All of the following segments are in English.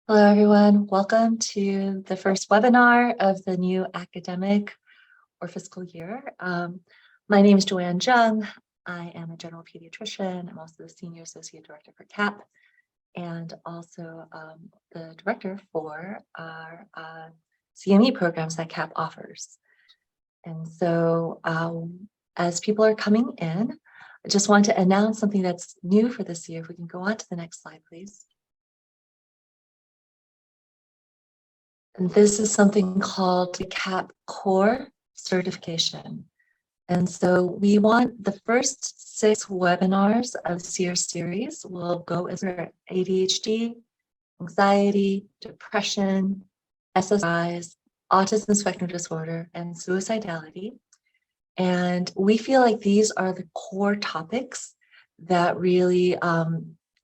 Hello, everyone. Welcome to the first webinar of the new academic or fiscal year. My name is Joanne Jung. I am a general pediatrician. I'm also the Senior Associate Director for CAPP and also the Director for our CME programs that CAPP offers. And so as people are coming in, I just want to announce something that's new for this year. If we can go on to the next slide, please. And this is something called the CAPP Core Certification. And so we want the first 6 webinars of this year's series will go over ADHD, anxiety, depression, SSRIs, autism spectrum disorder, and suicidality. And we feel like these are the core topics that really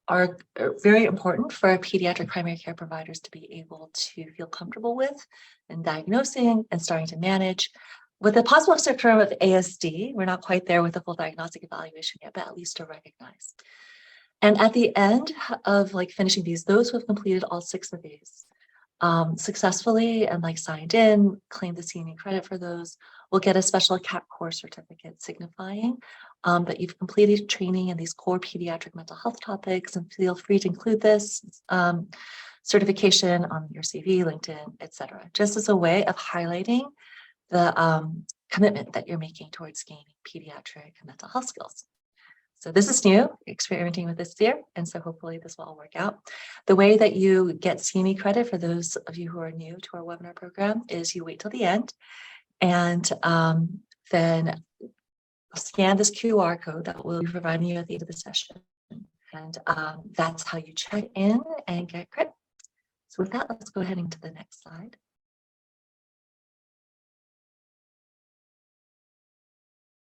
are very important for pediatric primary care providers to be able to feel comfortable with in diagnosing and starting to manage. With the possible spectrum of ASD, we're not quite there with the full diagnostic evaluation yet, but at least to recognize. And at the end of finishing these, those who have completed all 6 of these successfully and signed in, claimed the CME credit for those, will get a special CAPP core certificate signifying that you've completed training in these core pediatric mental health topics, and feel free to include this certification on your CV, LinkedIn, etc., just as a way of highlighting the commitment that you're making towards gaining pediatric mental health skills. So this is new, experimenting with this year, and so hopefully this will all work out. The way that you get CME credit for those of you who are new to our webinar program is you wait till the end and then scan this QR code that we'll be providing you at the end of the session. And that's how you check in and get credit. So with that, let's go ahead and to the next slide.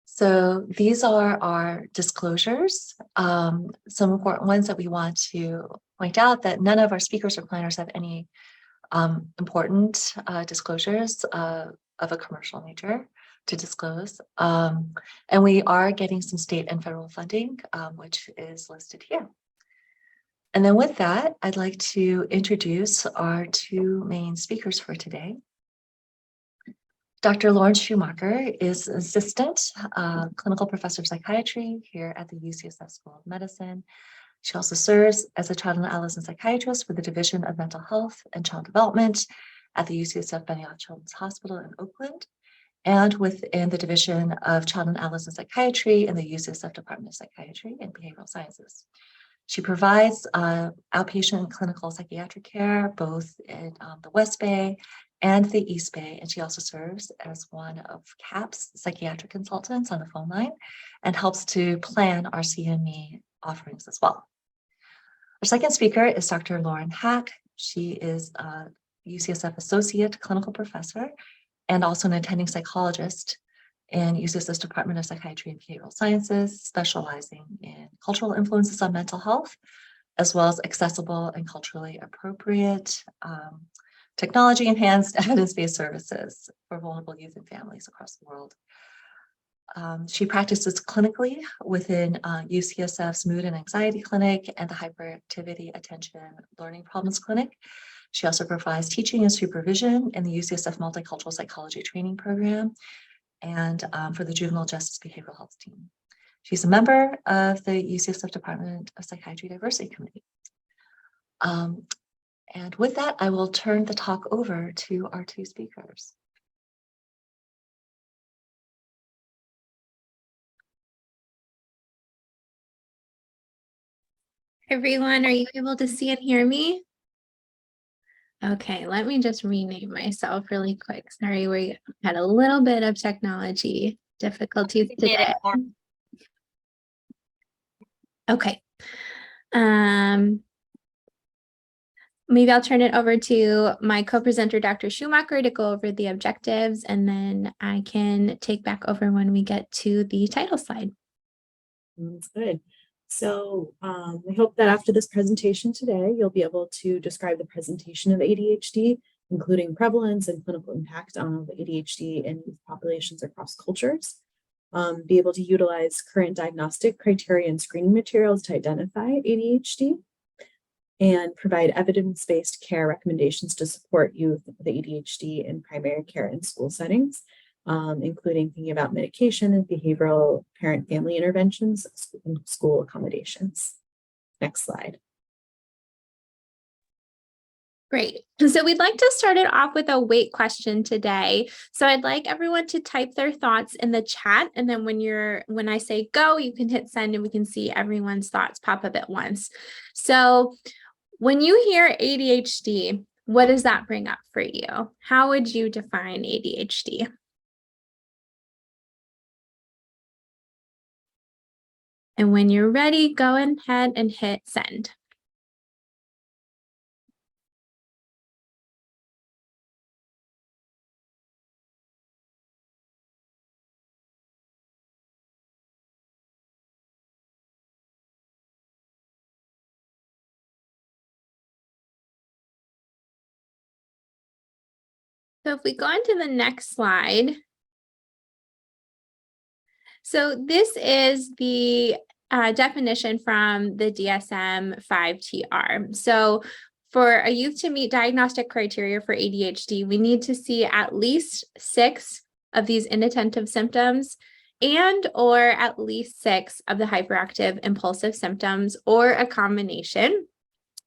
So these are our disclosures. Some important ones that we want to point out: that none of our speakers or planners have any important disclosures of a commercial nature to disclose. And we are getting some state and federal funding, which is listed here. And then with that, I'd like to introduce our 2 main speakers for today. Dr. Lauren Schumacher is Assistant Clinical Professor of Psychiatry here at the UCSF School of Medicine. She also serves as a child and adolescent psychiatrist for the Division of Mental Health and Child Development at the UCSF Benioff Children's Hospital in Oakland, and within the Division of Child and Adolescent Psychiatry in the UCSF Department of Psychiatry and Behavioral Sciences. She provides outpatient and clinical psychiatric care both in the West Bay and the East Bay, and she also serves as one of CAPP's psychiatric consultants on the phone line and helps to plan our CME offerings as well. Our second speaker is Dr. Lauren Haack. She is a UCSF Associate Clinical Professor and also an attending psychologist in UCSF's Department of Psychiatry and Behavioral Sciences, specializing in cultural influences on mental health, as well as accessible and culturally appropriate technology-enhanced evidence-based services for vulnerable youth and families across the world. She practices clinically within UCSF's Mood and Anxiety Clinic and the Hyperactivity Attention Learning Problems Clinic. She also provides teaching and supervision in the UCSF Multicultural Psychology Training Program and for the Juvenile Justice Behavioral Health Team. She's a member of the UCSF Department of Psychiatry Diversity Committee. And with that, I will turn the talk over to our 2 speakers. Everyone, are you able to see and hear me? Okay, let me just rename myself really quick. Sorry, we had a little bit of technology difficulties today. Okay. Maybe I'll turn it over to my co-presenter, Dr. Schumacher, to go over the objectives, and then I can take back over when we get to the title slide. That's good. So we hope that after this presentation today, you'll be able to describe the presentation of ADHD, including prevalence and clinical impact of ADHD in youth populations across cultures, be able to utilize current diagnostic criteria and screening materials to identify ADHD, and provide evidence-based care recommendations to support youth with ADHD in primary care and school settings, including thinking about medication and behavioral parent-family interventions and school accommodations. Next slide. Great. So we'd like to start it off with a weight question today. So I'd like everyone to type their thoughts in the chat. And then when I say go, you can hit send and we can see everyone's thoughts pop up at once. So when you hear ADHD, what does that bring up for you? How would you define ADHD? And when you're ready, go ahead and hit send. So if we go on to the next slide. So this is the definition from the DSM-5-TR. So for a youth to meet diagnostic criteria for ADHD, we need to see at least 6 of these inattentive symptoms and or at least 6 of the hyperactive impulsive symptoms or a combination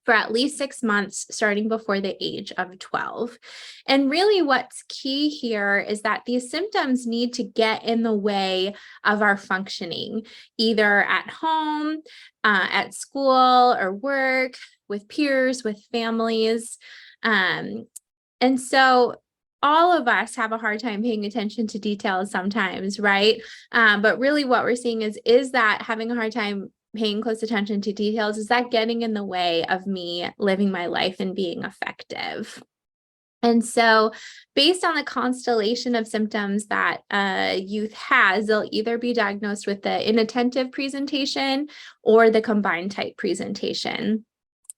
for at least 6 months starting before the age of 12. And really what's key here is that these symptoms need to get in the way of our functioning, either at home, at school or work, with peers, with families. And so all of us have a hard time paying attention to details sometimes, right? But really what we're seeing is that having a hard time paying close attention to details, is that getting in the way of me living my life and being effective? And so based on the constellation of symptoms that youth has, they'll either be diagnosed with the inattentive presentation or the combined type presentation.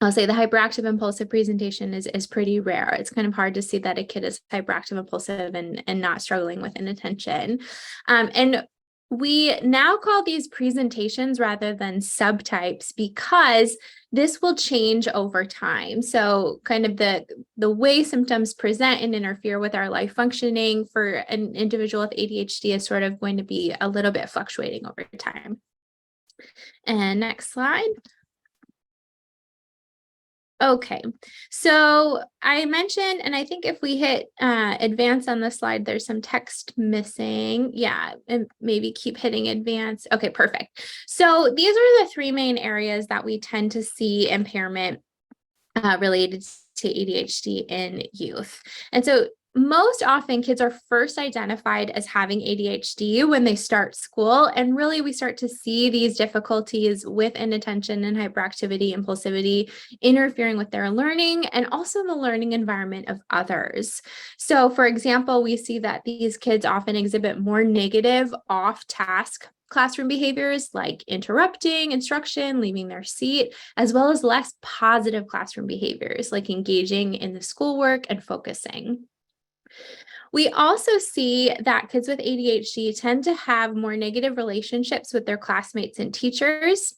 I'll say the hyperactive impulsive presentation is pretty rare. It's kind of hard to see that a kid is hyperactive impulsive and not struggling with inattention. And we now call these presentations rather than subtypes because this will change over time. So kind of the way symptoms present and interfere with our life functioning for an individual with ADHD is sort of going to be a little bit fluctuating over time. And next slide. Okay, so I mentioned, and I think if we hit advance on the slide, there's some text missing. Yeah, and maybe keep hitting advance. Okay, perfect. So these are the 3 main areas that we tend to see impairment related to ADHD in youth. And so most often kids are first identified as having ADHD when they start school. And really we start to see these difficulties with inattention and hyperactivity, impulsivity, interfering with their learning and also the learning environment of others. So for example, we see that these kids often exhibit more negative off-task classroom behaviors like interrupting instruction, leaving their seat, as well as less positive classroom behaviors like engaging in the schoolwork and focusing. We also see that kids with ADHD tend to have more negative relationships with their classmates and teachers.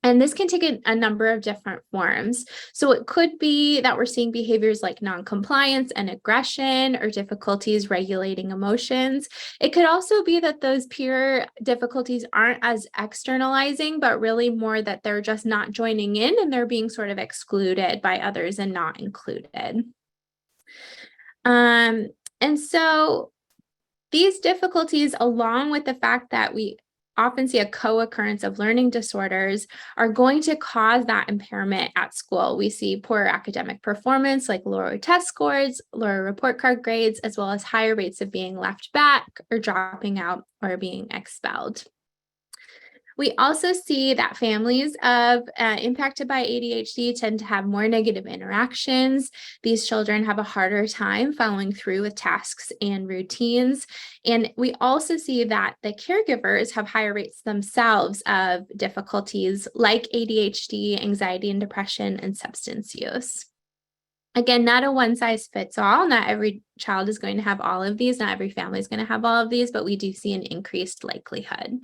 And this can take a number of different forms. So it could be that we're seeing behaviors like noncompliance and aggression or difficulties regulating emotions. It could also be that those peer difficulties aren't as externalizing, but really more that they're just not joining in and they're being sort of excluded by others and not included. And so these difficulties, along with the fact that we often see a co-occurrence of learning disorders, are going to cause that impairment at school. We see poorer academic performance, like lower test scores, lower report card grades, as well as higher rates of being left back or dropping out or being expelled. We also see that families of impacted by ADHD tend to have more negative interactions. These children have a harder time following through with tasks and routines. And we also see that the caregivers have higher rates themselves of difficulties like ADHD, anxiety and depression, and substance use. Again, not a one size fits all. Not every child is going to have all of these. Not every family is going to have all of these, but we do see an increased likelihood.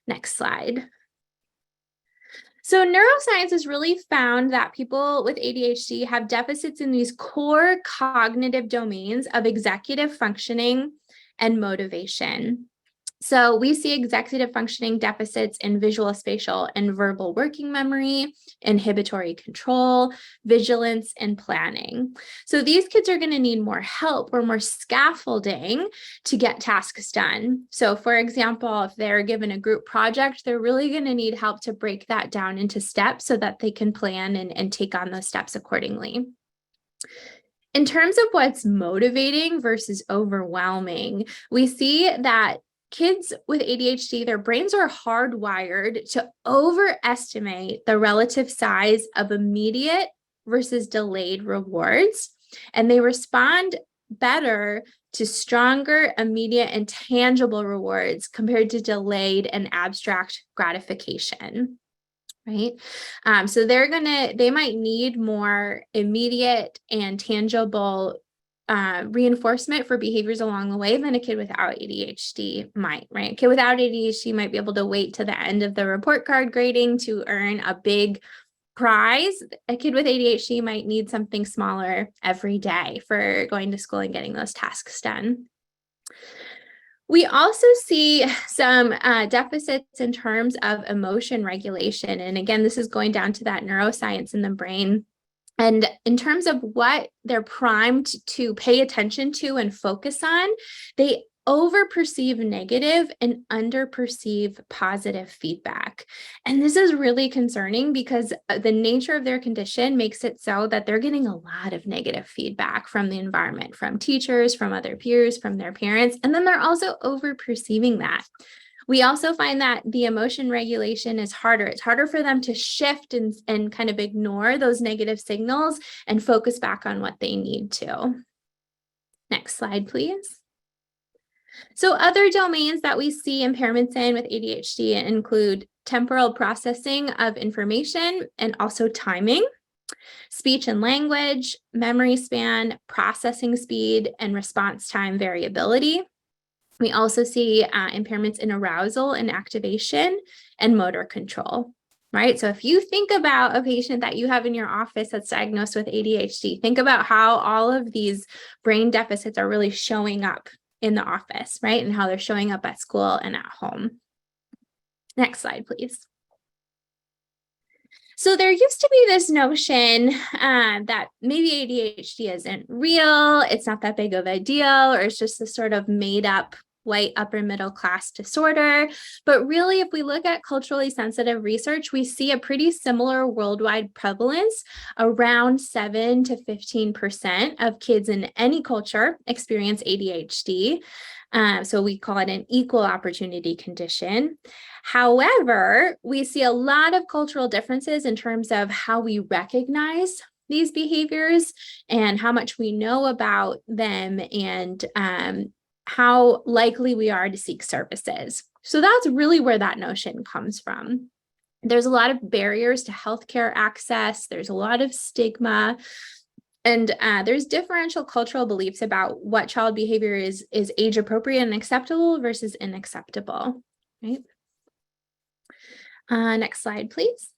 Next slide. So neuroscience has really found that people with ADHD have deficits in these core cognitive domains of executive functioning and motivation. So we see executive functioning deficits in visual, spatial, and verbal working memory, inhibitory control, vigilance, and planning. So these kids are going to need more help or more scaffolding to get tasks done. So for example, if they're given a group project, they're really going to need help to break that down into steps so that they can plan and take on those steps accordingly. In terms of what's motivating versus overwhelming, we see that kids with ADHD, their brains are hardwired to overestimate the relative size of immediate versus delayed rewards, and they respond better to stronger, immediate, and tangible rewards compared to delayed and abstract gratification. Right. So they might need more immediate and tangible reinforcement for behaviors along the way than a kid without ADHD might, right? A kid without ADHD might be able to wait to the end of the report card grading to earn a big prize. A kid with ADHD might need something smaller every day for going to school and getting those tasks done. We also see some deficits in terms of emotion regulation. And again, this is going down to that neuroscience in the brain. And in terms of what they're primed to pay attention to and focus on, they over-perceive negative and under-perceive positive feedback. And this is really concerning because the nature of their condition makes it so that they're getting a lot of negative feedback from the environment, from teachers, from other peers, from their parents, and then they're also over-perceiving that. We also find that the emotion regulation is harder. It's harder for them to shift and kind of ignore those negative signals and focus back on what they need to. Next slide, please. So other domains that we see impairments in with ADHD include temporal processing of information and also timing, speech and language, memory span, processing speed, and response time variability. We also see impairments in arousal and activation and motor control, right? So if you think about a patient that you have in your office that's diagnosed with ADHD, think about how all of these brain deficits are really showing up in the office, right? And how they're showing up at school and at home. Next slide, please. So there used to be this notion that maybe ADHD isn't real, it's not that big of a deal, or it's just this sort of made up white upper middle class disorder. But really, if we look at culturally sensitive research, we see a pretty similar worldwide prevalence. Around 7 to 15% of kids in any culture experience ADHD. So we call it an equal opportunity condition. However, we see a lot of cultural differences in terms of how we recognize these behaviors and how much we know about them and how likely we are to seek services. So that's really where that notion comes from. There's a lot of barriers to healthcare access. There's a lot of stigma. And there's differential cultural beliefs about what child behavior is age appropriate and acceptable versus unacceptable, right? Next slide, please.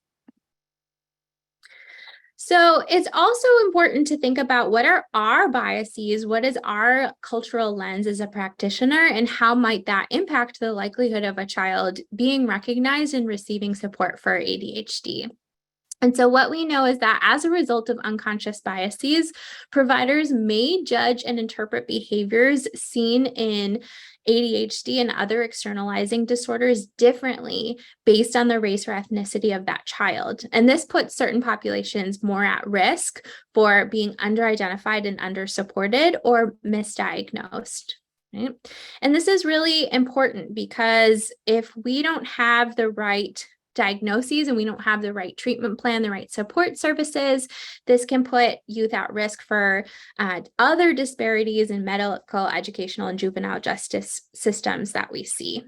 So it's also important to think about what are our biases, what is our cultural lens as a practitioner, and how might that impact the likelihood of a child being recognized and receiving support for ADHD. And so what we know is that as a result of unconscious biases, providers may judge and interpret behaviors seen in ADHD and other externalizing disorders differently based on the race or ethnicity of that child. And this puts certain populations more at risk for being underidentified and undersupported or misdiagnosed. Right? And this is really important because if we don't have the right diagnoses and we don't have the right treatment plan, the right support services, this can put youth at risk for other disparities in medical, educational, and juvenile justice systems that we see.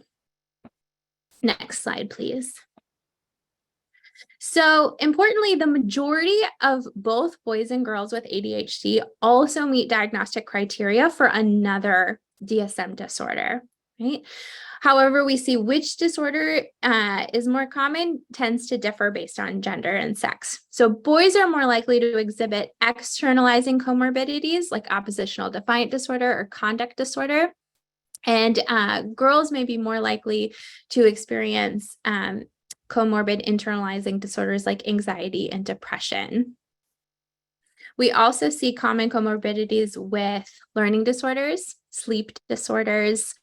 Next slide, please. So importantly, the majority of both boys and girls with ADHD also meet diagnostic criteria for another DSM disorder, right? However, we see which disorder is more common tends to differ based on gender and sex. So boys are more likely to exhibit externalizing comorbidities like oppositional defiant disorder or conduct disorder. And girls may be more likely to experience comorbid internalizing disorders like anxiety and depression. We also see common comorbidities with learning disorders, sleep disorders,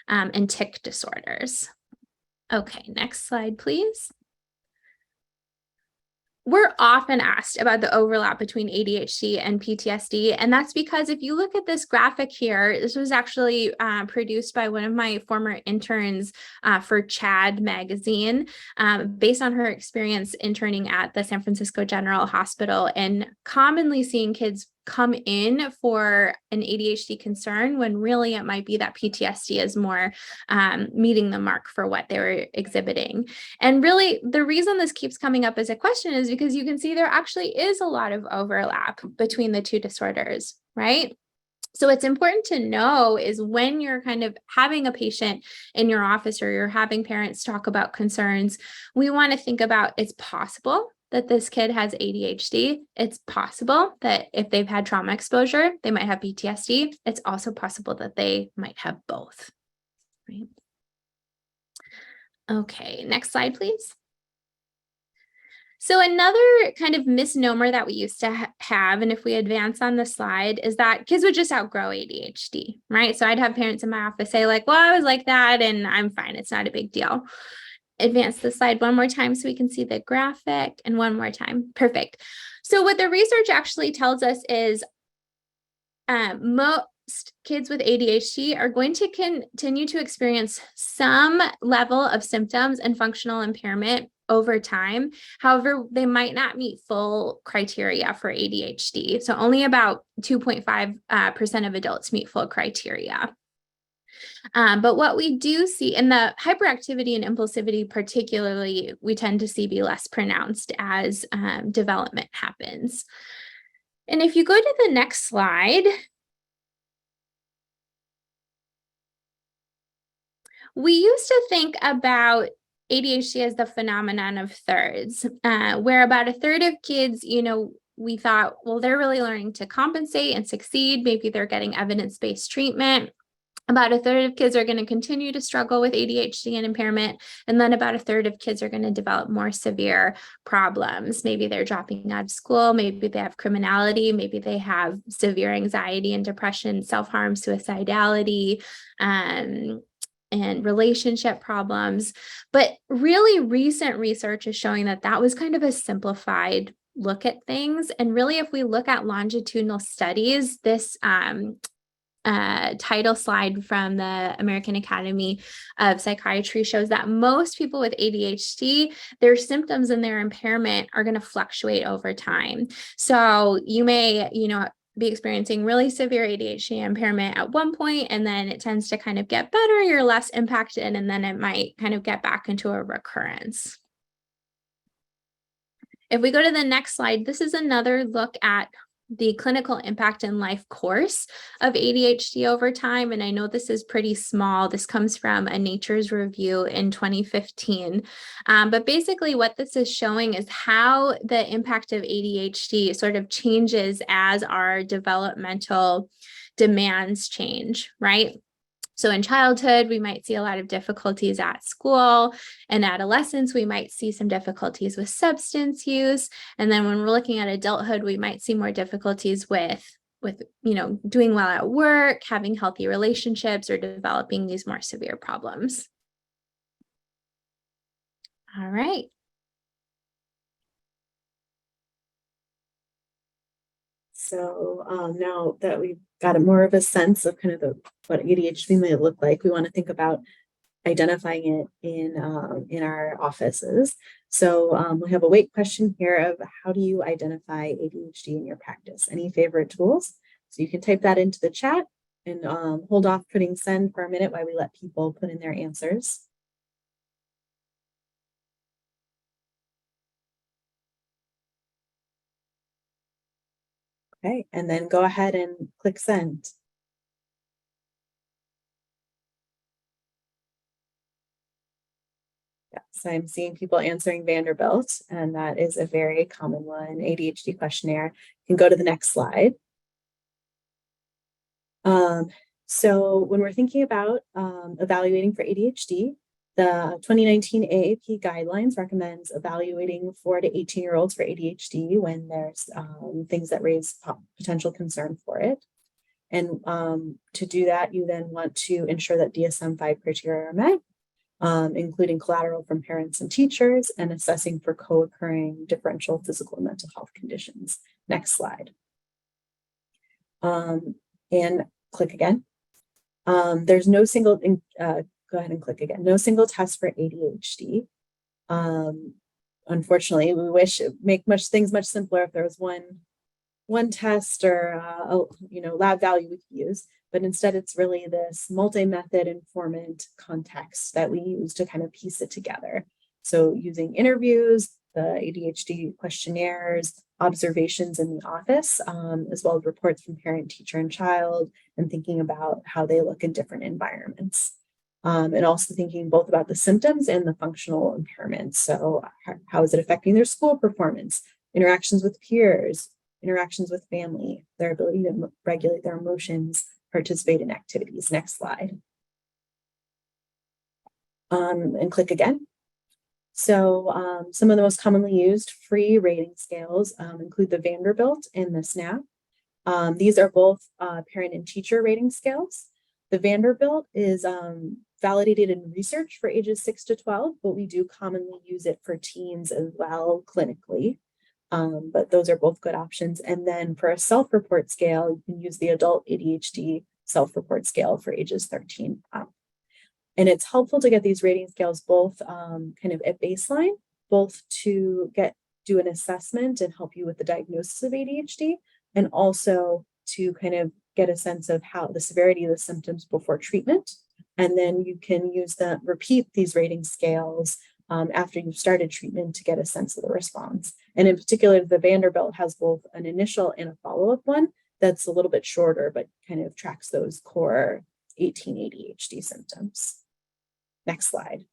and tic disorders. Okay, next slide, please. We're often asked about the overlap between ADHD and PTSD, and that's because if you look at this graphic here, this was actually produced by one of my former interns for CHAD magazine, based on her experience interning at the San Francisco General Hospital and commonly seeing kids come in for an ADHD concern when really it might be that PTSD is more meeting the mark for what they were exhibiting. And really the reason this keeps coming up as a question is because you can see there actually is a lot of overlap between the two disorders, right? So what's important to know is when you're kind of having a patient in your office or you're having parents talk about concerns, we want to think about it's possible that this kid has ADHD. It's possible that if they've had trauma exposure, they might have PTSD. It's also possible that they might have both, right? Okay, next slide, please. So another kind of misnomer that we used to have, and if we advance on the slide, is that kids would just outgrow ADHD, right? So I'd have parents in my office say like, well, I was like that and I'm fine. It's not a big deal. Advance the slide one more time so we can see the graphic, and one more time. Perfect. So what the research actually tells us is most kids with ADHD are going to continue to experience some level of symptoms and functional impairment over time. However, they might not meet full criteria for ADHD. So only about 2.5% of adults meet full criteria. But what we do see in the hyperactivity and impulsivity, particularly, we tend to see be less pronounced as development happens. And if you go to the next slide, we used to think about ADHD as the phenomenon of thirds, where about a third of kids, we thought, well, they're really learning to compensate and succeed. Maybe they're getting evidence-based treatment. About a third of kids are going to continue to struggle with ADHD and impairment. And then about a third of kids are going to develop more severe problems. Maybe they're dropping out of school. Maybe they have criminality. Maybe they have severe anxiety and depression, self-harm, suicidality, and relationship problems. But really recent research is showing that that was kind of a simplified look at things. And really, if we look at longitudinal studies, this title slide from the American Academy of Psychiatry shows that most people with ADHD, their symptoms and their impairment are going to fluctuate over time. So you may, be experiencing really severe ADHD impairment at one point, and then it tends to kind of get better, you're less impacted, and then it might kind of get back into a recurrence. If we go to the next slide, this is another look at the clinical impact and life course of ADHD over time. And I know this is pretty small. This comes from a Nature's review in 2015. But basically what this is showing is how the impact of ADHD sort of changes as our developmental demands change, right? So in childhood, we might see a lot of difficulties at school. In adolescence, we might see some difficulties with substance use. And then when we're looking at adulthood, we might see more difficulties with doing well at work, having healthy relationships, or developing these more severe problems. All right. So now that we've got more of a sense of kind of what ADHD might look like, we want to think about identifying it in our offices. So we have a wait question here of how do you identify ADHD in your practice? Any favorite tools? So you can type that into the chat and hold off putting send for a minute while we let people put in their answers. Okay, and then go ahead and click send. So I'm seeing people answering Vanderbilt, and that is a very common one, ADHD questionnaire. You can go to the next slide. So when we're thinking about evaluating for ADHD, the 2019 AAP guidelines recommends evaluating 4 to 18-year-olds for ADHD when there's things that raise potential concern for it. And to do that, you then want to ensure that DSM-5 criteria are met, including collateral from parents and teachers, and assessing for co-occurring differential physical and mental health conditions. Next slide. And click again. There's no single, go ahead and click again. No single test for ADHD. Unfortunately, we wish it make things much simpler if there was one test or lab value we could use, but instead it's really this multi-method informant context that we use to kind of piece it together. So using interviews, the ADHD questionnaires, observations in the office, as well as reports from parent, teacher, and child, and thinking about how they look in different environments. And also thinking both about the symptoms and the functional impairments. So how is it affecting their school performance, interactions with peers, interactions with family, their ability to regulate their emotions, participate in activities. Next slide. And click again. So some of the most commonly used free rating scales include the Vanderbilt and the SNAP. These are both parent and teacher rating scales. The Vanderbilt is validated in research for ages 6 to 12, but we do commonly use it for teens as well clinically. But those are both good options. And then for a self-report scale, you can use the adult ADHD self-report scale for ages 13 up. And it's helpful to get these rating scales both kind of at baseline, both to do an assessment and help you with the diagnosis of ADHD, and also to kind of get a sense of how the severity of the symptoms before treatment. And then you can repeat these rating scales after you've started treatment to get a sense of the response. And in particular, the Vanderbilt has both an initial and a follow-up one that's a little bit shorter, but kind of tracks those core 18 ADHD symptoms. Next slide.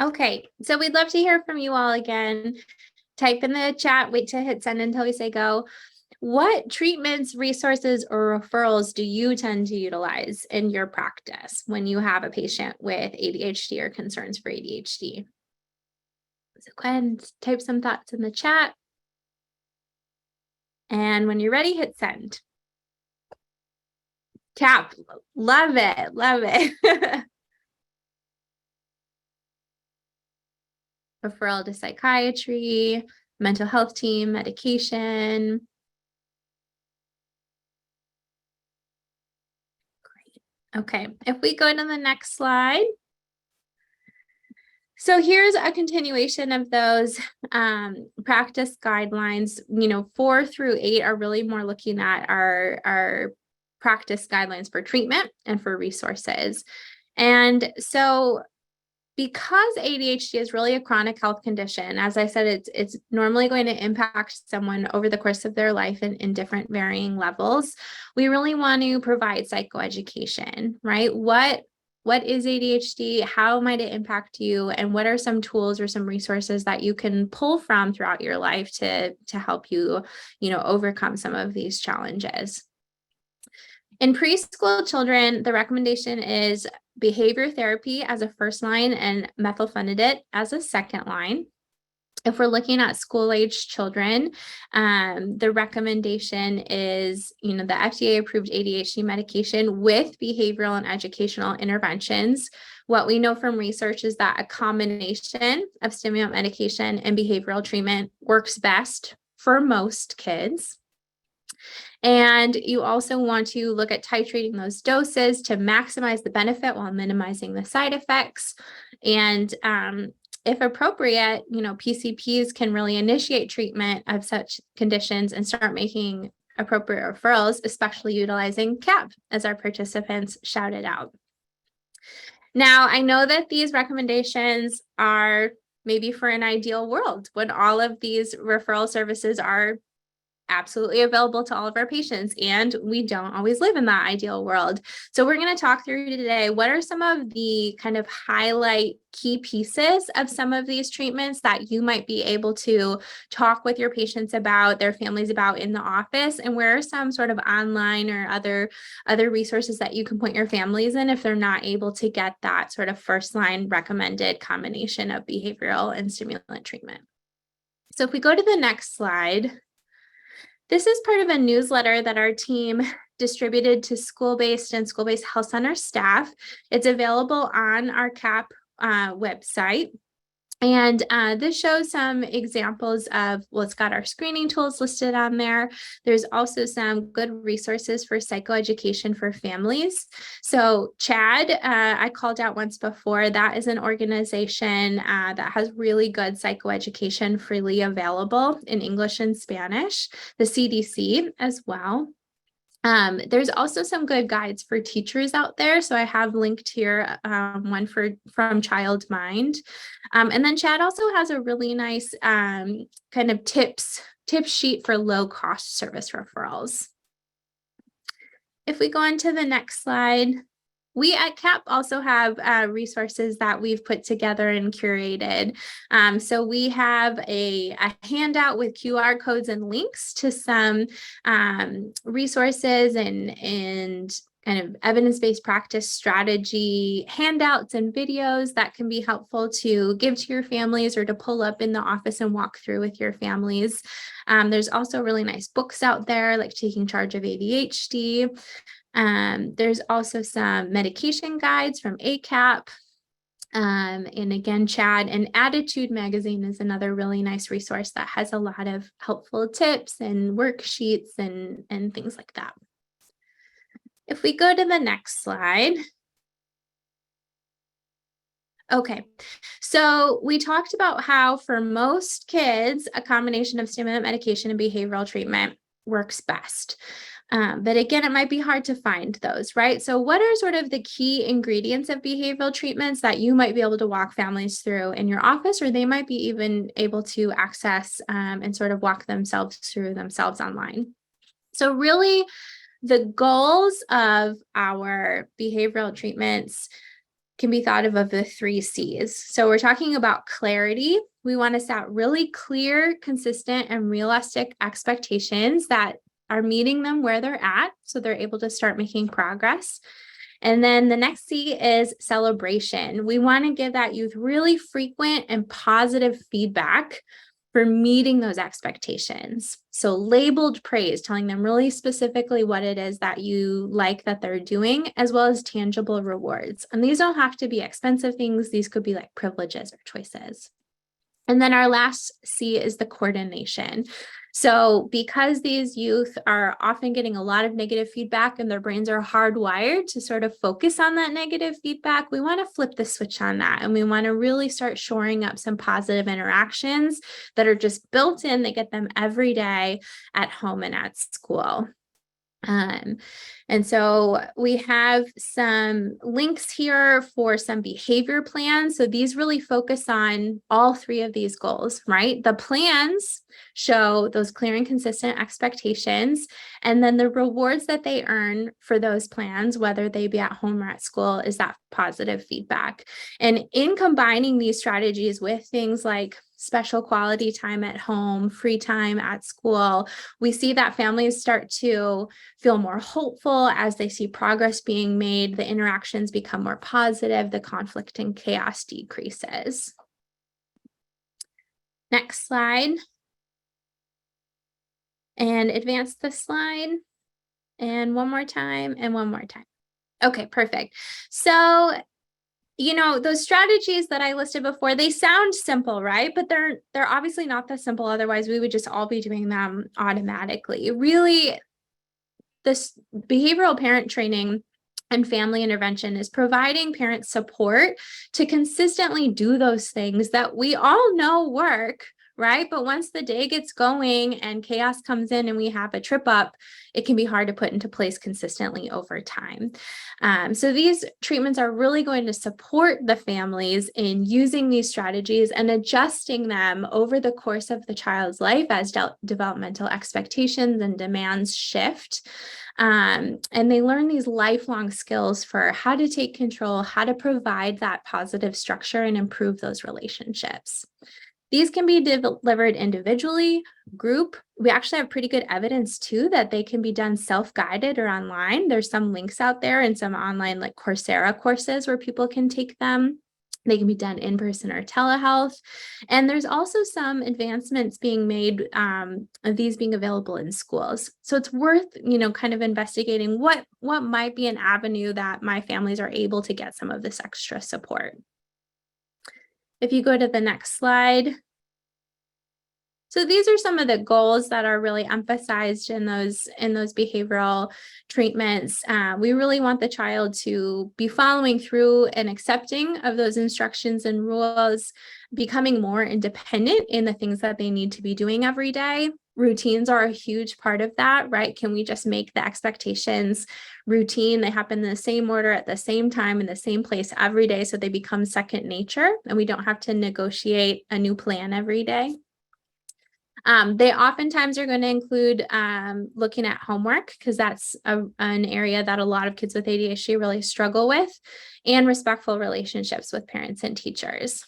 Okay, so we'd love to hear from you all again. Type in the chat, wait to hit send until we say go. What treatments, resources, or referrals do you tend to utilize in your practice when you have a patient with ADHD or concerns for ADHD? So go ahead and type some thoughts in the chat. And when you're ready, hit send. CAPP, love it, love it. Referral to psychiatry, mental health team, medication. Great. Okay, if we go to the next slide. So here's a continuation of those practice guidelines. 4 through 8 are really more looking at our practice guidelines for treatment and for resources. And so because ADHD is really a chronic health condition, as I said, it's normally going to impact someone over the course of their life in different varying levels. We really want to provide psychoeducation, right? What is ADHD? How might it impact you? And what are some tools or some resources that you can pull from throughout your life to help you, overcome some of these challenges? In preschool children, the recommendation is behavior therapy as a first line and methylphenidate as a second line. If we're looking at school-age children, the recommendation is, the FDA-approved ADHD medication with behavioral and educational interventions. What we know from research is that a combination of stimulant medication and behavioral treatment works best for most kids. And you also want to look at titrating those doses to maximize the benefit while minimizing the side effects. And if appropriate, PCPs can really initiate treatment of such conditions and start making appropriate referrals, especially utilizing CAPP, as our participants shouted out. Now, I know that these recommendations are maybe for an ideal world when all of these referral services are absolutely available to all of our patients, and we don't always live in that ideal world. So we're going to talk through today, what are some of the kind of highlight key pieces of some of these treatments that you might be able to talk with your patients about, their families about in the office, and where are some sort of online or other resources that you can point your families in if they're not able to get that sort of first line recommended combination of behavioral and stimulant treatment. So if we go to the next slide, this is part of a newsletter that our team distributed to school-based and school-based health center staff. It's available on our CAPP website. And this shows some examples of, well, it's got our screening tools listed on there. There's also some good resources for psychoeducation for families. So CHAD, I called out once before, that is an organization that has really good psychoeducation freely available in English and Spanish, the CDC as well. There's also some good guides for teachers out there. So I have linked here one from Child Mind. And then Chad also has a really nice kind of tip sheet for low cost service referrals. If we go on to the next slide, we at CAPP also have resources that we've put together and curated. So we have a handout with QR codes and links to some resources and kind of evidence-based practice strategy handouts and videos that can be helpful to give to your families or to pull up in the office and walk through with your families. There's also really nice books out there like Taking Charge of ADHD. There's also some medication guides from ACAPP. And again, Chad, and Attitude Magazine is another really nice resource that has a lot of helpful tips and worksheets and things like that. If we go to the next slide. Okay, so we talked about how for most kids, a combination of stimulant medication and behavioral treatment works best. But again, it might be hard to find those, right? So what are sort of the key ingredients of behavioral treatments that you might be able to walk families through in your office, or they might be even able to access and sort of walk themselves through themselves online? So really, the goals of our behavioral treatments can be thought of the 3 C's. So we're talking about clarity. We want to set really clear, consistent, and realistic expectations that are meeting them where they're at, so they're able to start making progress. And then the next C is celebration. We want to give that youth really frequent and positive feedback for meeting those expectations. So labeled praise, telling them really specifically what it is that you like that they're doing, as well as tangible rewards. And these don't have to be expensive things. These could be like privileges or choices. And then our last C is the coordination. So because these youth are often getting a lot of negative feedback and their brains are hardwired to sort of focus on that negative feedback, we want to flip the switch on that. And we want to really start shoring up some positive interactions that are just built in. They get them every day at home and at school. And so we have some links here for some behavior plans. So these really focus on all 3 of these goals, right? The plans show those clear and consistent expectations, and then the rewards that they earn for those plans, whether they be at home or at school, is that positive feedback. And in combining these strategies with things like special quality time at home, free time at school, we see that families start to feel more hopeful as they see progress being made, the interactions become more positive, the conflict and chaos decreases. Next slide. And advance the slide. And one more time, and one more time. Okay, perfect. So, you know, those strategies that I listed before, they sound simple, right? But they're obviously not that simple. Otherwise, we would just all be doing them automatically. Really, this behavioral parent training and family intervention is providing parents support to consistently do those things that we all know work, right? But once the day gets going and chaos comes in and we have a trip up, it can be hard to put into place consistently over time. So these treatments are really going to support the families in using these strategies and adjusting them over the course of the child's life as developmental expectations and demands shift. And they learn these lifelong skills for how to take control, how to provide that positive structure and improve those relationships. These can be delivered individually, group. We actually have pretty good evidence too that they can be done self-guided or online. There's some links out there and some online like Coursera courses where people can take them. They can be done in person or telehealth. And there's also some advancements being made of these being available in schools. So it's worth, kind of investigating what might be an avenue that my families are able to get some of this extra support. If you go to the next slide. So these are some of the goals that are really emphasized in those behavioral treatments. We really want the child to be following through and accepting of those instructions and rules, becoming more independent in the things that they need to be doing every day. Routines are a huge part of that, right? Can we just make the expectations routine? They happen in the same order at the same time in the same place every day, so they become second nature and we don't have to negotiate a new plan every day. They oftentimes are going to include looking at homework because that's an area that a lot of kids with ADHD really struggle with, and respectful relationships with parents and teachers.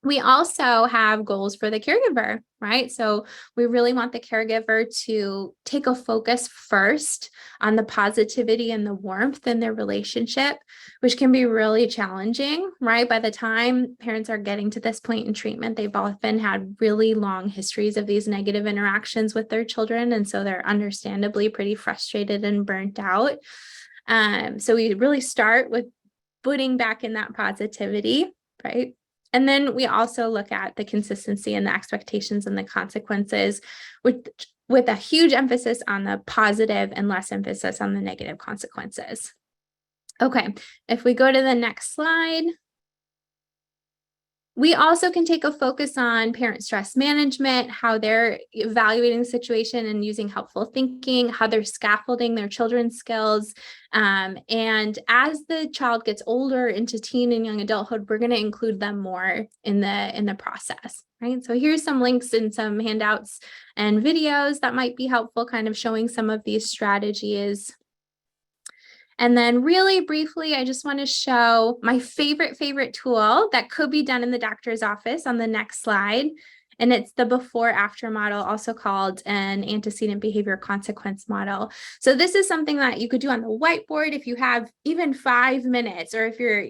We also have goals for the caregiver, right? So we really want the caregiver to take a focus first on the positivity and the warmth in their relationship, which can be really challenging, right? By the time parents are getting to this point in treatment, they've often had really long histories of these negative interactions with their children. And so they're understandably pretty frustrated and burnt out. So we really start with putting back in that positivity, right? And then we also look at the consistency and the expectations and the consequences with a huge emphasis on the positive and less emphasis on the negative consequences. Okay, if we go to the next slide. We also can take a focus on parent stress management, how they're evaluating the situation and using helpful thinking, how they're scaffolding their children's skills. And as the child gets older into teen and young adulthood, we're going to include them more in the process, right? So here's some links and some handouts and videos that might be helpful, kind of showing some of these strategies. And then really briefly, I just want to show my favorite tool that could be done in the doctor's office on the next slide. And it's the before-after model, also called an antecedent behavior consequence model. So this is something that you could do on the whiteboard if you have even 5 minutes, or if you're,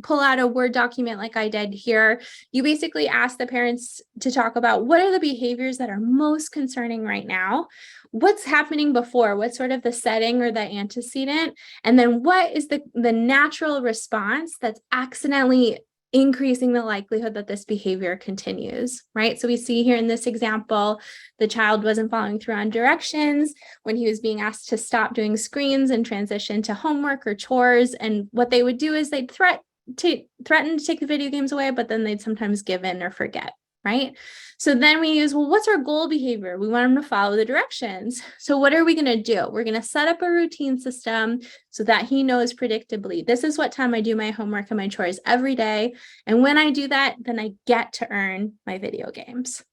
pull out a Word document like I did here. You basically ask the parents to talk about what are the behaviors that are most concerning right now, what's happening before, what's sort of the setting or the antecedent, and then what is the natural response that's accidentally increasing the likelihood that this behavior continues, right? So we see here in this example, the child wasn't following through on directions when he was being asked to stop doing screens and transition to homework or chores. And what they would do is they'd threaten to take the video games away, but then they'd sometimes give in or forget, right? So then we use, well, what's our goal behavior? We want them to follow the directions. So what are we going to do? We're going to set up a routine system so that he knows predictably, this is what time I do my homework and my chores every day. And when I do that, then I get to earn my video games,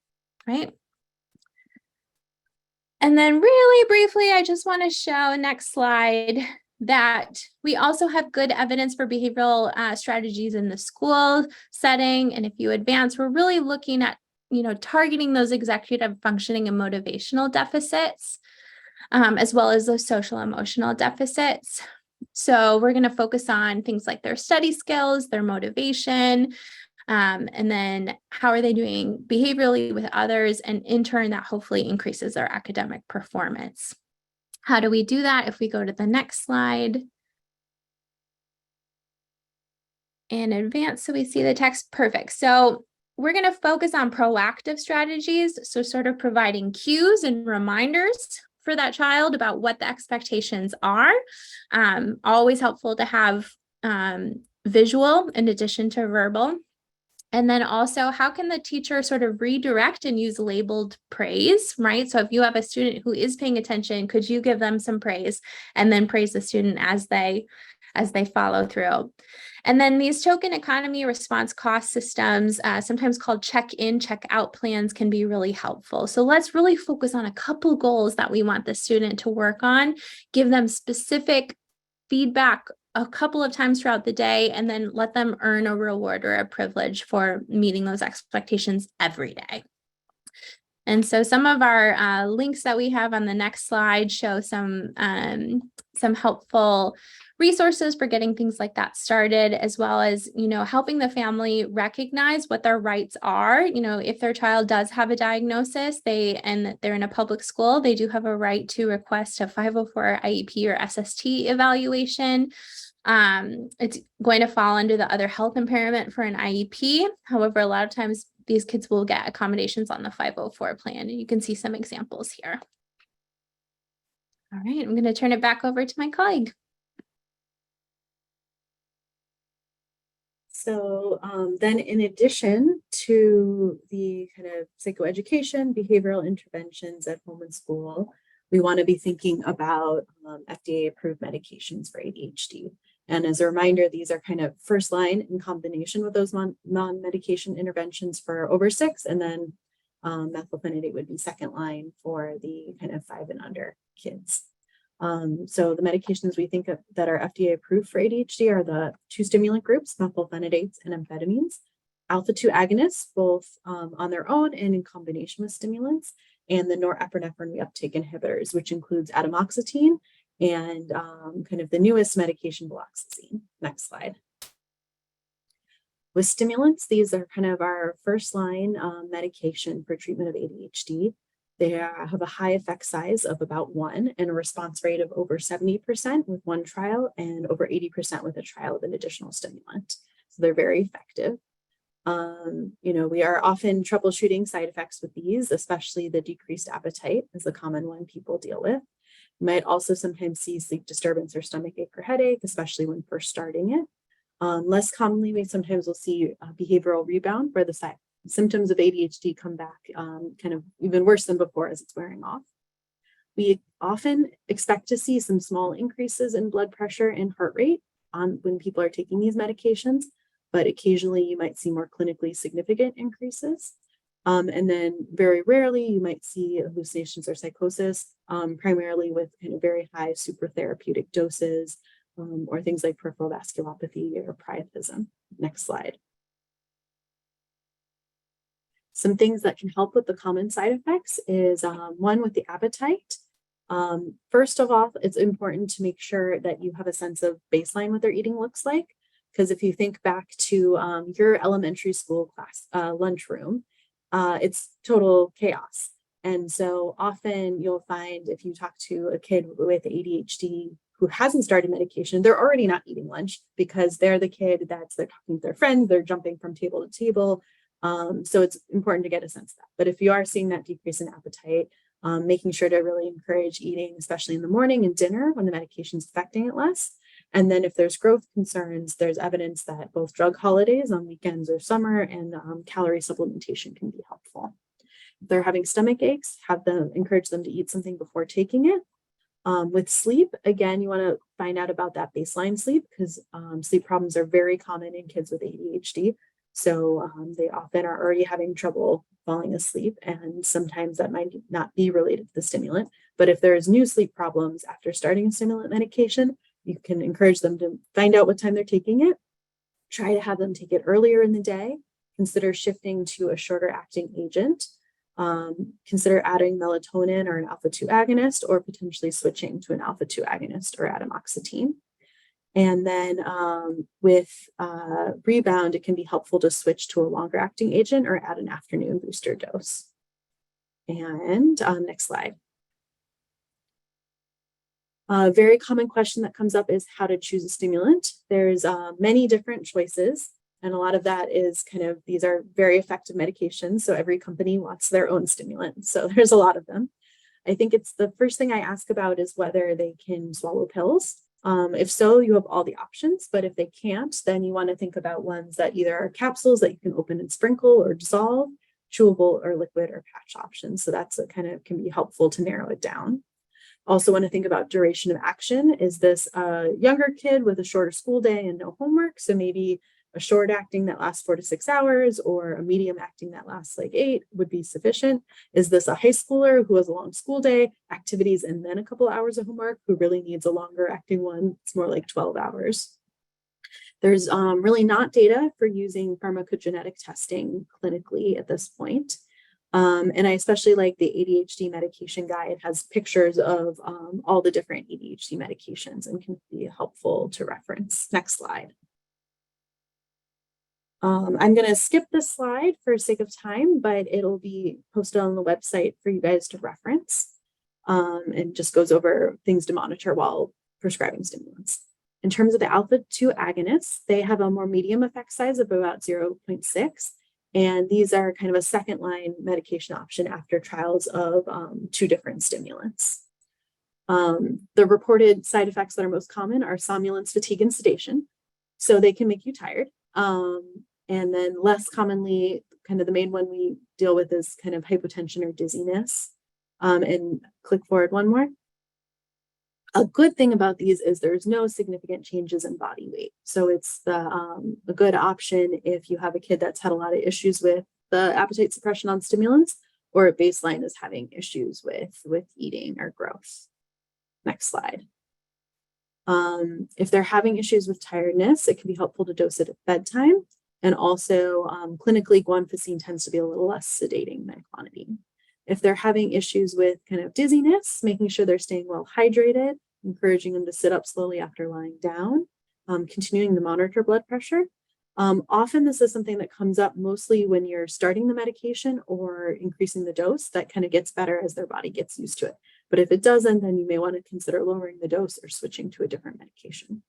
right? And then really briefly, I just want to show, next slide, that we also have good evidence for behavioral strategies in the school setting. And if you advance, we're really looking at, targeting those executive functioning and motivational deficits, as well as those social emotional deficits. So we're going to focus on things like their study skills, their motivation, and then how are they doing behaviorally with others, and in turn that hopefully increases their academic performance. How do we do that? If we go to the next slide and advance, so we see the text. Perfect. So we're going to focus on proactive strategies. So sort of providing cues and reminders for that child about what the expectations are. Always helpful to have visual in addition to verbal. And then also, how can the teacher sort of redirect and use labeled praise, right? So if you have a student who is paying attention, could you give them some praise and then praise the student as they follow through? And then these token economy response cost systems, sometimes called check-in, check-out plans, can be really helpful. So let's really focus on a couple goals that we want the student to work on, give them specific feedback a couple of times throughout the day, and then let them earn a reward or a privilege for meeting those expectations every day. And so some of our links that we have on the next slide show some helpful resources for getting things like that started, as well as, helping the family recognize what their rights are. If their child does have a diagnosis, and they're in a public school, they do have a right to request a 504 IEP or SST evaluation. It's going to fall under the other health impairment for an IEP. However, a lot of times these kids will get accommodations on the 504 plan, and you can see some examples here. All right, I'm going to turn it back over to my colleague. So then in addition to the kind of psychoeducation, behavioral interventions at home and school, we want to be thinking about FDA approved medications for ADHD. And as a reminder, these are kind of first line in combination with those non-medication interventions for over 6, and then methylphenidate would be second line for the kind of 5 and under kids. So the medications we think of that are FDA approved for ADHD are the 2 stimulant groups, methylphenidates and amphetamines, alpha-2 agonists, both on their own and in combination with stimulants, and the norepinephrine reuptake inhibitors, which includes atomoxetine and kind of the newest medication, viloxazine. Next slide. With stimulants, these are kind of our first line medication for treatment of ADHD. They have a high effect size of about 1 and a response rate of over 70% with one trial and over 80% with a trial of an additional stimulant. So they're very effective. We are often troubleshooting side effects with these, especially the decreased appetite is a common one people deal with. You might also sometimes see sleep disturbance or stomach ache or headache, especially when first starting it. Less commonly, we sometimes will see behavioral rebound where the symptoms of ADHD come back kind of even worse than before as it's wearing off. We often expect to see some small increases in blood pressure and heart rate when people are taking these medications, but occasionally you might see more clinically significant increases. And then very rarely you might see hallucinations or psychosis, primarily with kind of very high supratherapeutic doses or things like peripheral vasculopathy or priapism. Next slide. Some things that can help with the common side effects is one with the appetite. First of all, it's important to make sure that you have a sense of baseline what their eating looks like. Because if you think back to your elementary school class lunchroom, it's total chaos. And so often you'll find if you talk to a kid with ADHD who hasn't started medication, they're already not eating lunch because they're the kid they're talking to their friends, they're jumping from table to table. So it's important to get a sense of that. But if you are seeing that decrease in appetite, making sure to really encourage eating, especially in the morning and dinner when the medication is affecting it less. And then if there's growth concerns, there's evidence that both drug holidays on weekends or summer and calorie supplementation can be helpful. If they're having stomach aches, encourage them to eat something before taking it. With sleep, again, you want to find out about that baseline sleep because sleep problems are very common in kids with ADHD. So they often are already having trouble falling asleep, and sometimes that might not be related to the stimulant. But if there's new sleep problems after starting a stimulant medication, you can encourage them to find out what time they're taking it. Try to have them take it earlier in the day. Consider shifting to a shorter acting agent. Consider adding melatonin or an alpha-2 agonist, or potentially switching to an alpha-2 agonist or atomoxetine. And then with rebound, it can be helpful to switch to a longer acting agent or add an afternoon booster dose. And next slide. A very common question that comes up is how to choose a stimulant. There's many different choices, and a lot of that is these are very effective medications. So every company wants their own stimulant. So there's a lot of them. I think it's the first thing I ask about is whether they can swallow pills. If so, you have all the options, but if they can't, then you want to think about ones that either are capsules that you can open and sprinkle or dissolve, chewable or liquid or patch options. So that's a kind of can be helpful to narrow it down. Also want to think about duration of action. Is this a younger kid with a shorter school day and no homework? So maybe a short acting that lasts 4 to 6 hours or a medium acting that lasts like 8 would be sufficient. Is this a high schooler who has a long school day, activities, and then a couple hours of homework who really needs a longer acting one? It's more like 12 hours. There's really not data for using pharmacogenetic testing clinically at this point. And I especially like the ADHD medication guide. It has pictures of all the different ADHD medications and can be helpful to reference. Next slide. I'm going to skip this slide for sake of time, but it'll be posted on the website for you guys to reference, and just goes over things to monitor while prescribing stimulants. In terms of the alpha-2 agonists, they have a more medium effect size of about 0.6. And these are kind of a second line medication option after trials of 2 different stimulants. The reported side effects that are most common are somnolence, fatigue, and sedation. So they can make you tired. And then less commonly, kind of the main one we deal with is kind of hypotension or dizziness. And click forward one more. A good thing about these is there's no significant changes in body weight. So it's a good option if you have a kid that's had a lot of issues with the appetite suppression on stimulants, or at baseline is having issues with eating or growth. Next slide. If they're having issues with tiredness, it can be helpful to dose it at bedtime. And also clinically, guanfacine tends to be a little less sedating than clonidine. If they're having issues with kind of dizziness, making sure they're staying well hydrated, encouraging them to sit up slowly after lying down, continuing to monitor blood pressure. Often this is something that comes up mostly when you're starting the medication or increasing the dose. That kind of gets better as their body gets used to it. But if it doesn't, then you may want to consider lowering the dose or switching to a different medication.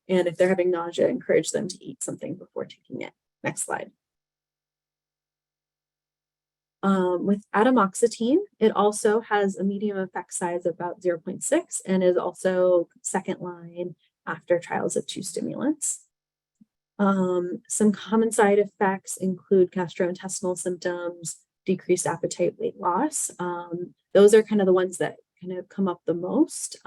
And if they're having nausea, encourage them to eat something before taking it. Next slide. With atomoxetine, it also has a medium effect size of about 0.6 and is also second line after trials of 2 stimulants. Some common side effects include gastrointestinal symptoms, decreased appetite, weight loss. Those are kind of the ones that kind of come up the most.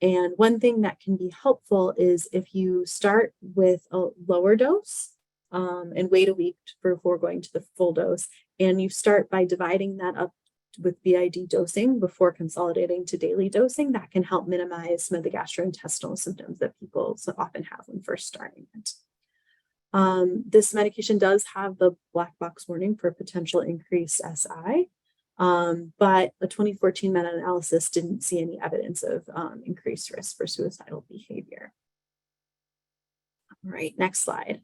And one thing that can be helpful is if you start with a lower dose and wait a week before going to the full dose, and you start by dividing that up with BID dosing before consolidating to daily dosing, that can help minimize some of the gastrointestinal symptoms that people so often have when first starting it. This medication does have the black box warning for potential increased SI, but a 2014 meta-analysis didn't see any evidence of increased risk for suicidal behavior. All right, next slide.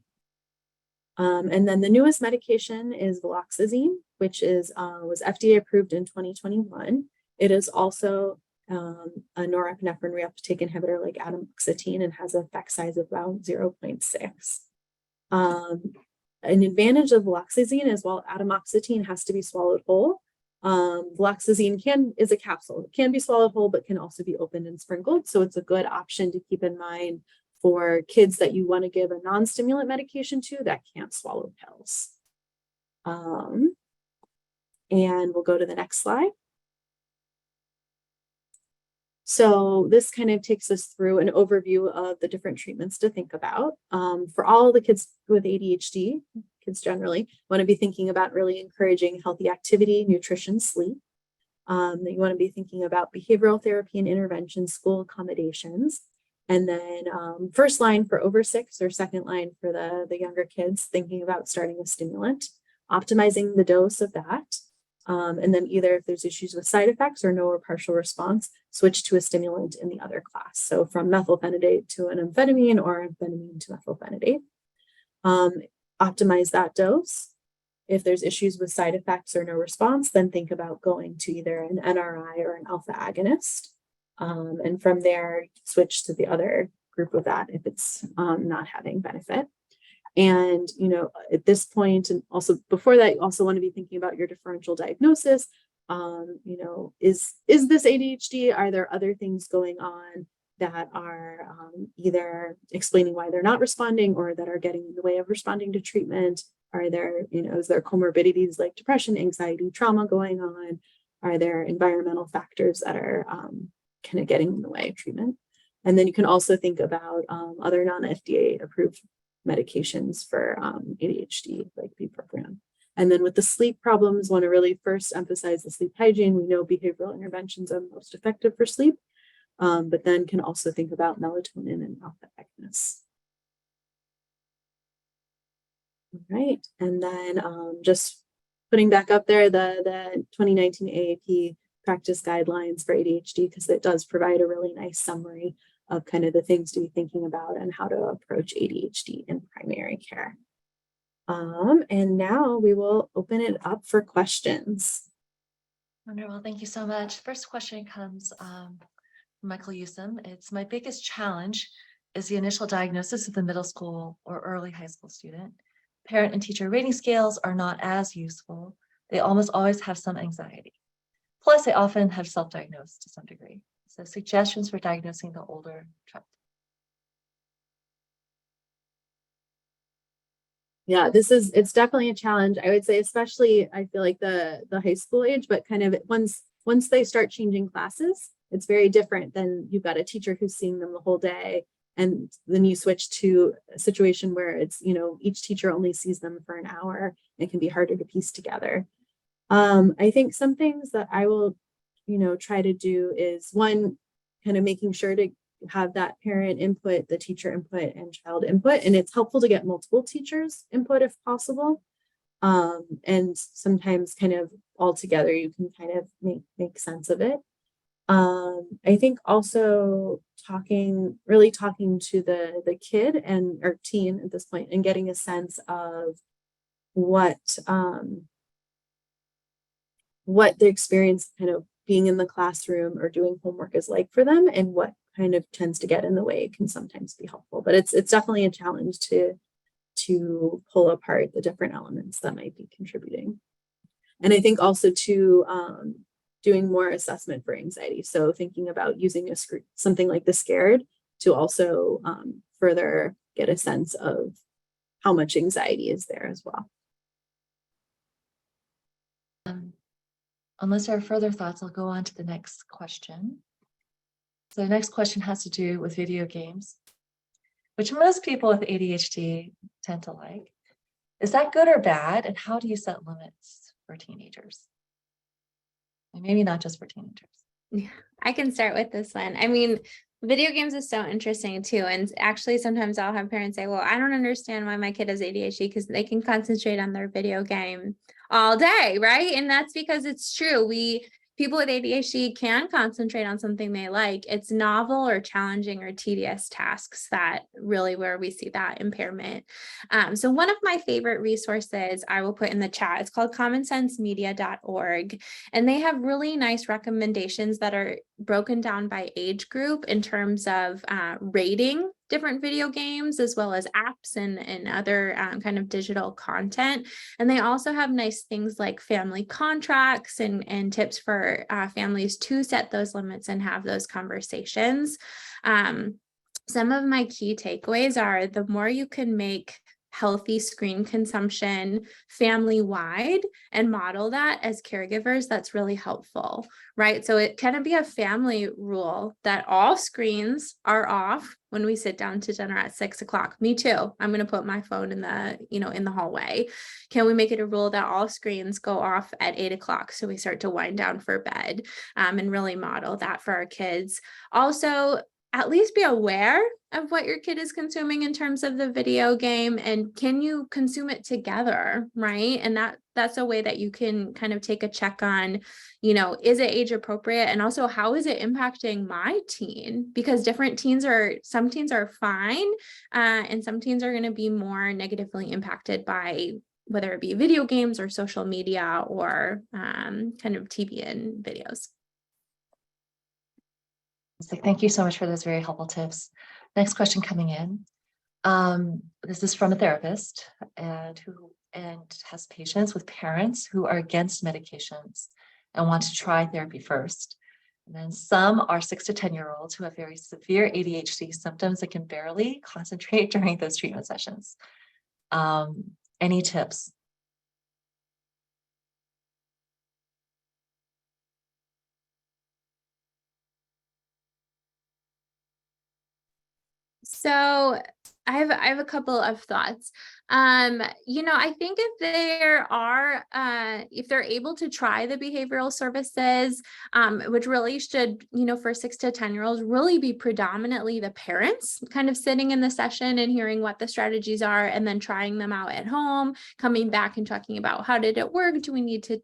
And then the newest medication is viloxazine, which was FDA approved in 2021. It is also a norepinephrine reuptake inhibitor like atomoxetine and has an effect size of about 0.6. An advantage of viloxazine is while atomoxetine has to be swallowed whole, viloxazine is a capsule. It can be swallowed whole, but can also be opened and sprinkled. So it's a good option to keep in mind for kids that you want to give a non-stimulant medication to that can't swallow pills. And we'll go to the next slide. So this kind of takes us through an overview of the different treatments to think about. For all the kids with ADHD, kids generally want to be thinking about really encouraging healthy activity, nutrition, sleep. You want to be thinking about behavioral therapy and intervention, school accommodations. And then first line for over 6 or second line for the younger kids, thinking about starting a stimulant, optimizing the dose of that. And then either if there's issues with side effects or no or partial response, switch to a stimulant in the other class. So from methylphenidate to an amphetamine or amphetamine to methylphenidate. Optimize that dose. If there's issues with side effects or no response, then think about going to either an NRI or an alpha agonist. And from there, switch to the other group of that if it's not having benefit. And, at this point, and also before that, you also want to be thinking about your differential diagnosis. Is this ADHD? Are there other things going on? that are either explaining why they're not responding or that are getting in the way of responding to treatment? Are there, is there comorbidities like depression, anxiety, trauma going on? Are there environmental factors that are kind of getting in the way of treatment? And then you can also think about other non-FDA approved medications for ADHD, like bupropion. And then with the sleep problems, want to really first emphasize the sleep hygiene. We know behavioral interventions are most effective for sleep, but then can also think about melatonin and alpha agonist. All right, and then just putting back up there the 2019 AAP practice guidelines for ADHD, because it does provide a really nice summary of kind of the things to be thinking about and how to approach ADHD in primary care. And now we will open it up for questions. Wonderful, thank you so much. First question comes from Michael Usum. It's my biggest challenge is the initial diagnosis of the middle school or early high school student. Parent and teacher rating scales are not as useful. They almost always have some anxiety. Plus, they often have self-diagnosed to some degree. So suggestions for diagnosing the older child. Yeah, it's definitely a challenge. I would say, especially, I feel like the high school age, but kind of once they start changing classes, it's very different than you've got a teacher who's seeing them the whole day. And then you switch to a situation where it's, each teacher only sees them for an hour. It can be harder to piece together. I think some things that I will, try to do is one, kind of making sure to have that parent input, the teacher input, and child input. And it's helpful to get multiple teachers input if possible. And sometimes kind of all together, you can kind of make sense of it. I think also really talking to the kid or teen at this point and getting a sense of what the experience kind of being in the classroom or doing homework is like for them, and what kind of tends to get in the way can sometimes be helpful. But it's definitely a challenge to pull apart the different elements that might be contributing. And I think also to doing more assessment for anxiety. So thinking about using something like the SCARED to also further get a sense of how much anxiety is there as well. Unless there are further thoughts, I'll go on to the next question. So the next question has to do with video games, which most people with ADHD tend to like. Is that good or bad? And how do you set limits for teenagers? And maybe not just for teenagers. Yeah, I can start with this one. I mean, video games is so interesting too. And actually, sometimes I'll have parents say, well, I don't understand why my kid has ADHD because they can concentrate on their video game all day, right? And that's because it's true. People with ADHD can concentrate on something they like. It's novel or challenging or tedious tasks that really where we see that impairment. So one of my favorite resources I will put in the chat, it's called commonsensemedia.org. And they have really nice recommendations that are broken down by age group in terms of rating different video games, as well as apps and other kind of digital content. And they also have nice things like family contracts and tips for families to set those limits and have those conversations. Some of my key takeaways are the more you can make healthy screen consumption family-wide and model that as caregivers, that's really helpful, right? So it can be a family rule that all screens are off when we sit down to dinner at 6 o'clock. Me too. I'm going to put my phone in the hallway. Can we make it a rule that all screens go off at 8 o'clock so we start to wind down for bed, and really model that for our kids? Also, at least be aware of what your kid is consuming in terms of the video game, and can you consume it together, right? And that's a way that you can kind of take a check on, is it age appropriate? And also, how is it impacting my teen? Because some teens are fine, and some teens are going to be more negatively impacted by whether it be video games or social media or kind of TV and videos. So thank you so much for those very helpful tips. Next question coming in. This is from a therapist and has patients with parents who are against medications and want to try therapy first. And then some are 6 to 10-year-olds who have very severe ADHD symptoms that can barely concentrate during those treatment sessions. Any tips? So I have a couple of thoughts. I think if they're able to try the behavioral services, which really should, for 6 to 10-year-olds, really be predominantly the parents kind of sitting in the session and hearing what the strategies are, and then trying them out at home, coming back and talking about how did it work? Do we need to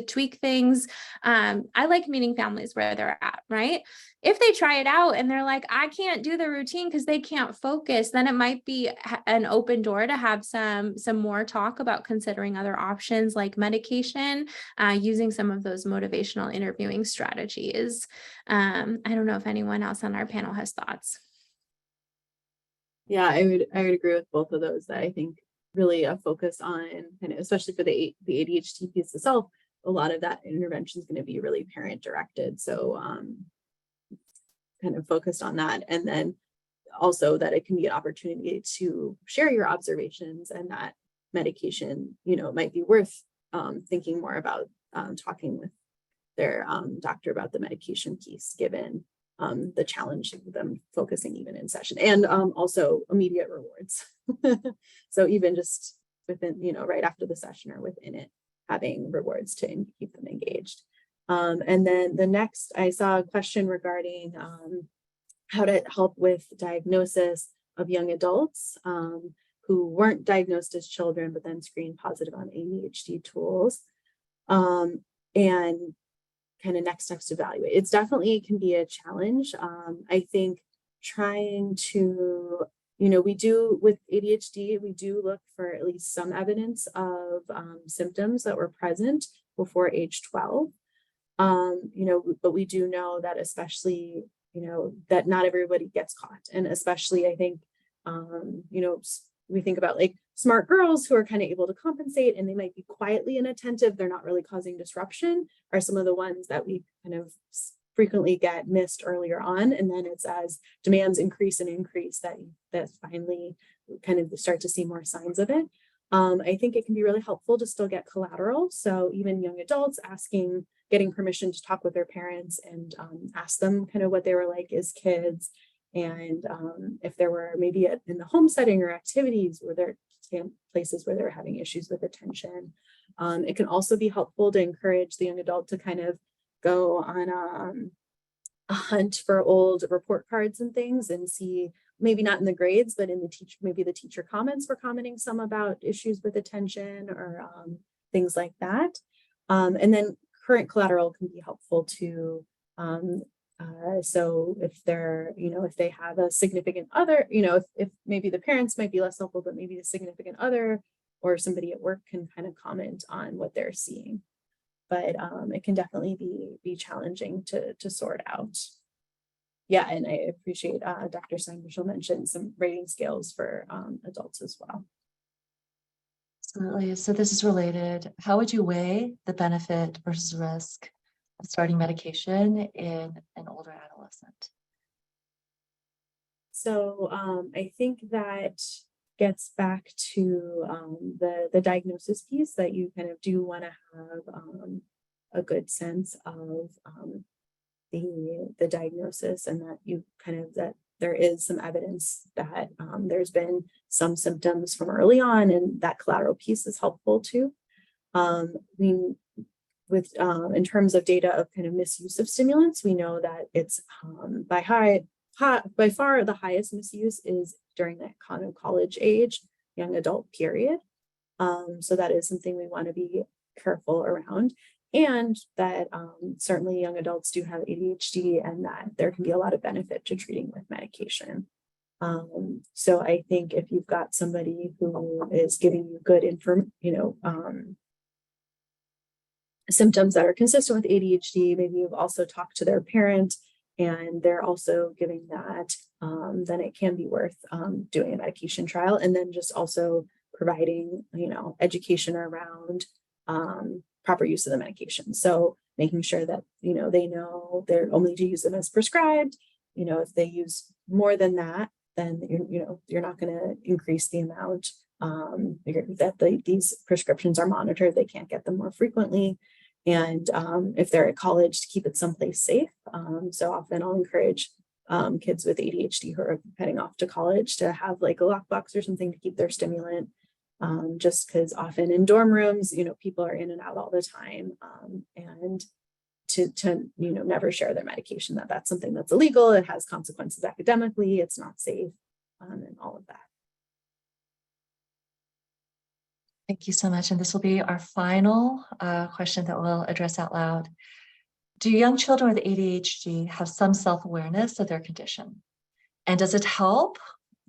tweak things? I like meeting families where they're at, right? If they try it out and they're like, I can't do the routine because they can't focus, then it might be an open door to have some more talk about considering other options like medication, using some of those motivational interviewing strategies. I don't know if anyone else on our panel has thoughts. Yeah, I would agree with both of those. That I think really a focus on, and especially for the ADHD piece itself, a lot of that intervention is going to be really parent directed. So kind of focused on that, and then also that it can be an opportunity to share your observations, and that medication, might be worth thinking more about, talking with their doctor about the medication piece, given the challenge of them focusing even in session, and also immediate rewards. So even just within, right after the session or within it, having rewards to keep them engaged. And then the next, I saw a question regarding how to help with diagnosis of young adults who weren't diagnosed as children, but then screened positive on ADHD tools, and kind of next steps to evaluate. It's definitely can be a challenge. I think trying to, we do with ADHD, we do look for at least some evidence of symptoms that were present before age 12. But we do know that especially, that not everybody gets caught. And especially, I think, we think about like smart girls who are kind of able to compensate, and they might be quietly inattentive. They're not really causing disruption, are some of the ones that we kind of frequently get missed earlier on. And then it's as demands increase and increase that finally kind of start to see more signs of it. I think it can be really helpful to still get collateral. So even young adults getting permission to talk with their parents and ask them kind of what they were like as kids. And if there were maybe in the home setting or activities where there places where they're having issues with attention. It can also be helpful to encourage the young adult to kind of go on a hunt for old report cards and things, and see, maybe not in the grades, but in maybe the teacher comments were commenting some about issues with attention or things like that. And then current collateral can be helpful to, so if they're, if they have a significant other, if maybe the parents might be less helpful, but maybe the significant other or somebody at work can kind of comment on what they're seeing. But it can definitely be challenging to sort out. Yeah, and I appreciate Dr. Steinbushel mentioned some rating scales for adults as well. Absolutely. So this is related. How would you weigh the benefit versus risk of starting medication in an older adolescent? So I think that gets back to the diagnosis piece, that you kind of do want to have a good sense of the diagnosis, and that you kind of, that there is some evidence that there's been some symptoms from early on, and that collateral piece is helpful too. In terms of data of kind of misuse of stimulants, we know that it's by far the highest misuse is during that kind of college age, young adult period. So that is something we want to be careful around. And that certainly young adults do have ADHD, and that there can be a lot of benefit to treating with medication. So I think if you've got somebody who is giving you good symptoms that are consistent with ADHD, maybe you've also talked to their parent and they're also giving that, then it can be worth doing a medication trial, and then just also providing, education around proper use of the medication. So making sure that, they know they're only to use them as prescribed. If they use more than that, then you're not going to increase the amount. These prescriptions are monitored. They can't get them more frequently. And if they're at college, to keep it someplace safe. So often I'll encourage kids with ADHD who are heading off to college to have like a lockbox or something to keep their stimulant. Just because often in dorm rooms, people are in and out all the time, and to never share their medication, that's something that's illegal. It has consequences academically. It's not safe, and all of that. Thank you so much. And this will be our final question that we'll address out loud. Do young children with ADHD have some self-awareness of their condition? And does it help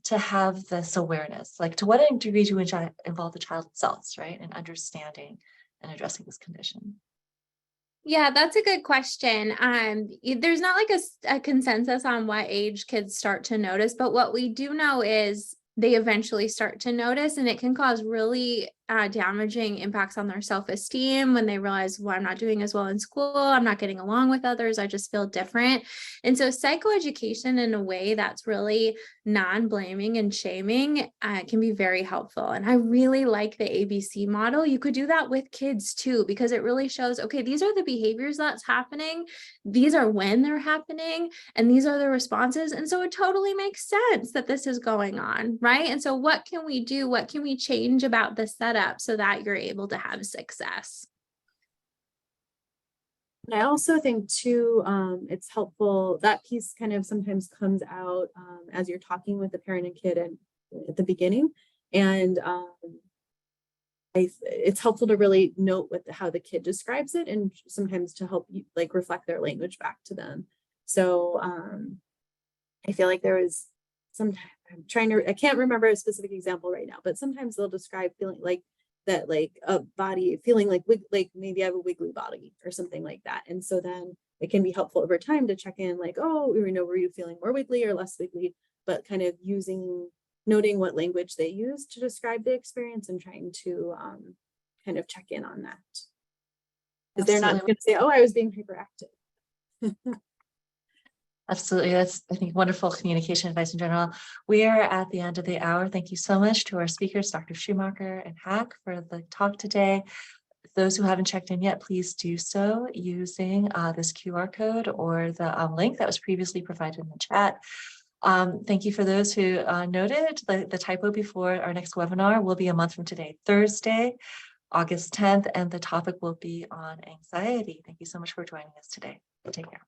to have this awareness? Like, to what degree do we involve the child itself, right, in understanding and addressing this condition? Yeah, that's a good question. There's not like a consensus on what age kids start to notice, but what we do know is they eventually start to notice, and it can cause really damaging impacts on their self-esteem when they realize, well, I'm not doing as well in school, I'm not getting along with others, I just feel different. And so psychoeducation in a way that's really non-blaming and shaming can be very helpful. And I really like the ABC model. You could do that with kids too, because it really shows, okay, these are the behaviors that's happening, these are when they're happening, and these are the responses. And so it totally makes sense that this is going on, right? And so what can we do? What can we change about the setup so that you're able to have success? And I also think too, it's helpful, that piece kind of sometimes comes out as you're talking with the parent and kid and at the beginning. And it's helpful to really note how the kid describes it, and sometimes to help you like reflect their language back to them. So I feel like there was sometimes, I can't remember a specific example right now, but sometimes they'll describe feeling like that, like a body feeling like maybe I have a wiggly body or something like that. And so then it can be helpful over time to check in, like, oh, were you feeling more wiggly or less wiggly? But kind of noting what language they use to describe the experience and trying to kind of check in on that. Because they're not going to say, oh, I was being hyperactive. Absolutely. That's, I think, wonderful communication advice in general. We are at the end of the hour. Thank you so much to our speakers, Dr. Schumacher and Haack, for the talk today. Those who haven't checked in yet, please do so using this QR code or the link that was previously provided in the chat. Thank you for those who noted the typo before. Our next webinar will be a month from today, Thursday, August 10th, and the topic will be on anxiety. Thank you so much for joining us today. Take care.